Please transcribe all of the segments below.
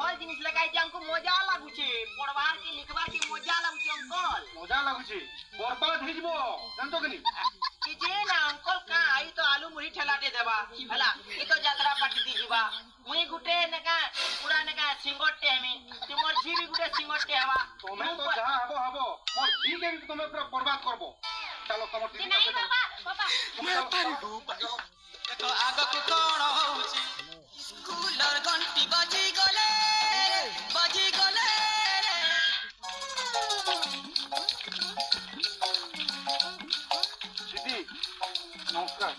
ଭଲ ଜିନିଷ ଲେଖାଇଛି ଆମକୁ ମଜା ଲାଗୁଛି ପଢବାର କି ଲିଖବାର କି ମଜା ଲାଗୁଛି ଅଙ୍କଲ ମଜା ଲାଗୁଛି ବର୍ବାଦ ହେଇଯିବ ଜାଣିଛ କି ନି କିଛି ନା ଅଙ୍କଲ କାଁ ଆଇ ତ ଆଲୁ ମୁଢି ଠେଲାଟେ ଦେବା ହେଲା ଏ ତ ଯାତ୍ରା ପାଟି ଦି ଯିବା ମୁଇଁ ଗୁଟେ ନେକା ପୁରା ନେକା ସିଙ୍ଗରଟେ ହେମି ତୁମର ଝି ବି ଗୁଟେ ସିଙ୍ଗରଟେ ହେବା ତମେ ତ ଯାହା ହବ ହବ ମୋର ଝି କେ ବି ତମେ ପୁରା ବର୍ବାଦ କରବ ଚାଲ ତମ টিভি ନାଇଁ ବାବା ବାବା ଦେଖ ଆଗକୁ କଣ ହଉଛି ସ୍କୁଲର ଘଣ୍ଟି ବାଜି ଗଲେ ଦିଦି ନମସ୍କାର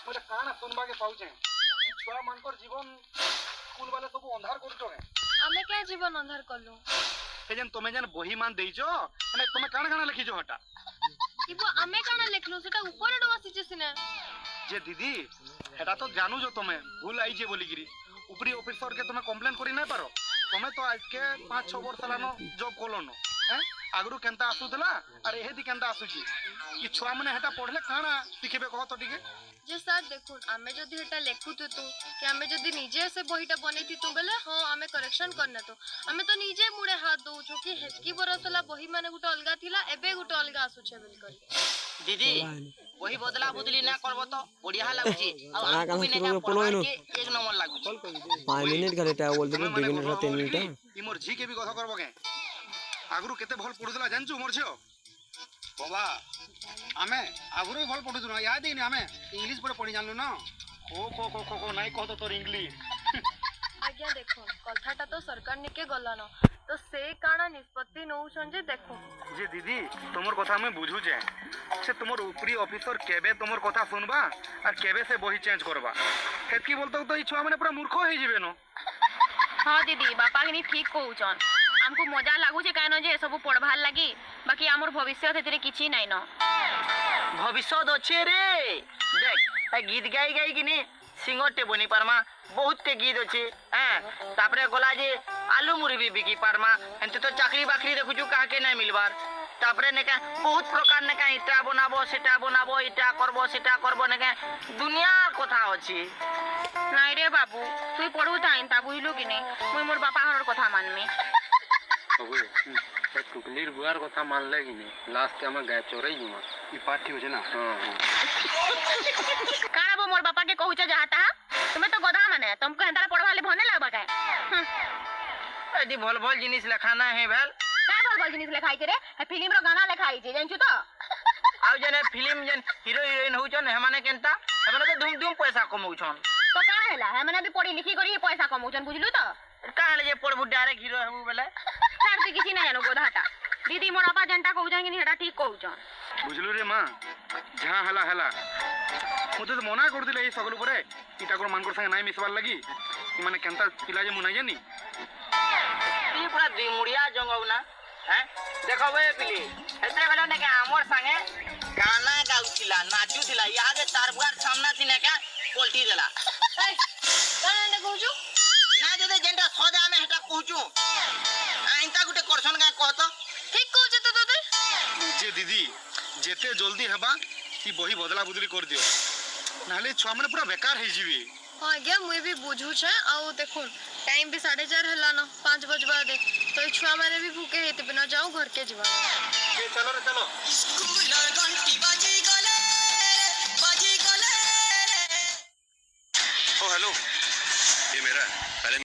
ମୁଁ କାଣା ଶୁଣବାକେ ପାଉଛେ ଛୁଆ ମାନଙ୍କର ଜୀବନ ସ୍କୁଲ ବାଲେ ସବୁ ଅନ୍ଧାର କରୁଛ ଆମେ କାଁ ଜୀବନ ଅନ୍ଧାର କଲୁ ଏ ଯେନ୍ ତମେ ଯେନ୍ ବହି ମାନ ଦେଇଛ ମାନେ ତମେ କାଣା କାଣା ଲେଖିଛ ହଟା ଇବୁ ଆମେ କାଣା ଲେଖଲୁ ସେଟା ଉପରେ ବସିছে ସିନା যে দিদি এটা তো জানুছ তুমি ভুল আইছে বলিকিরি উপরি অফিসর কে তুমি কমপ্লেন করি নাই পারো তুমি তো আজকে 5-6 বর্ষ লানো জব কলনো হ্যাঁ আগরু কেনতা আসুতলা আর এহেদি কেনতা আসুছি ই ছুয়া মানে হেটা পড়লে কানা শিখিবে কহ তো টিকে যে স্যার দেখুন আমি যদি এটা লেখুতু তু कि हमें जदी निजे से बहीटा बनेती तू बेले हां हमें करेक्शन करना तो हमें तो निजे मुड़े हाथ दउ छु कि हेतकी बरसला बही माने गुटे अलगा थिला एबे गुटे अलगा आसुछे बिल करी दीदी वही बदला बदली ना करबो तो बढ़िया लाଗୁଛି ଆଉ ଆମକୁ ବି ନେକା ପଢବାର के एक नंबर लाଗୁଛି 5 मिनिट खाली टा बोल दे 2 मिनिट 3 मिनिट इ मोर झी के भी कथा करबो के আগরু কেতে ভাল পড়ুতলা জানছু মোর ঝিও বাবা আমি আগরু ভাল পড়ুছু না ইয়াদ দেইনি আমি इंग्लिश পড়ে পড়ি জানলু না ओ को নাই কহ তো তোর इंग्लिश आज्ञा देखो कथाटा तो सरकार निके गलानो तो से काना निष्पत्ति नउछन जे देखो जे दीदी तुमर कथा मैं बुझू जे से तुमर ऊपरी ऑफिसर केबे तुमर कथा सुनबा और केबे से बही चेंज करबा हेतकी बोलतो तो ई छुआ माने पूरा मूर्ख हो जिवे न हाँ दीदी बापा के ठीक कहउछन हमको मजा लागू छे कानो जे सब पढ़भार लागी बाकी हमर भविष्य हेतरे किछि नै न भविष्य अच्छे रे देख ए गीत गाई गाई कि नी सिंगरटे बनी पारमा बहुत टे गीत अच्छे हैं तापरे गला जे आलू मुरी भी बिकी पारमा एंते तो चाकरी बाकरी देखुछु काके नै मिलबार तापरे नेका बहुत प्रकार नेका इटा बनाबो सेटा बनाबो इटा करबो सेटा करबो नेका दुनिया कथा अछि নাই রে বাবু তুই পড়ু তাইন তা বুঝলু কি নে মুই মোর বাপা হরর কথা মানমি ওই এ টুকলির বুয়ার কথা মানলে কি নে লাস্ট আমার গায়ে চড়াই দিমা ई पाठ ठीक होছে না কানা বো মোর বাপা কে কহুছ যাহাতা তুমি তো গধা মানে तुमको হেন্তারা পড়বালে ভনে লাগবা কায় एदी भल भल जिनिस लेखाना है भेल काय बोल बोल जिनिस लिखाई रे फिल्म रो गाना लिखाई छे जानछु तो आउ जने फिल्म जन हीरो हीरोइन होउछन हेमाने केनता हेमाने तो धूम धूम पैसा कमाउछन तो का हैला है माने भी पढ़ी लिखी करी पैसा कमाउछन बुझलु तो काहे जे पढ़बु डायरेक्ट हीरो हेबु बेले छाड़ दी किछि नै जानो गोधाटा दीदी मोर बापा जनता कहउछन कि हेटा ठीक कहउछन बुझलु रे मां जहां हला हला मुते तो मना कर दिले ई सगल ऊपर ई ठाकुर मानकर संग नाइ मिसबार लगी ई माने केनता पिला जे मुना जानी ई पूरा दिमुड़िया जंगौ ना हैं देखो बे पिली एते गलो ने के हमर संगे गाना गाउतिला नाचुतिला यादे तार बुआर सामना थिने का पलटी देला ए काना ने कहूछु ना जदे जेंटा सदा में हेटा कहूछु आइंता गुटे करसन का कहतो ठीक कहूछु तो तोते जे दीदी जेते जल्दी हेबा ई बही बदला बदली कर दियो नाले छुआ माने पूरा बेकार हे जीवे हां आज्ञा मुई भी बुझू छे आउ देखो टाइम भी 4:30 हला न 5 बजबा दे तो ई छुआ माने भी भूखे हेते बिना जाऊ घर के जीवा चलो रे चलो स्कूलर घंटी बाजी गले ओ हेलो ये मेरा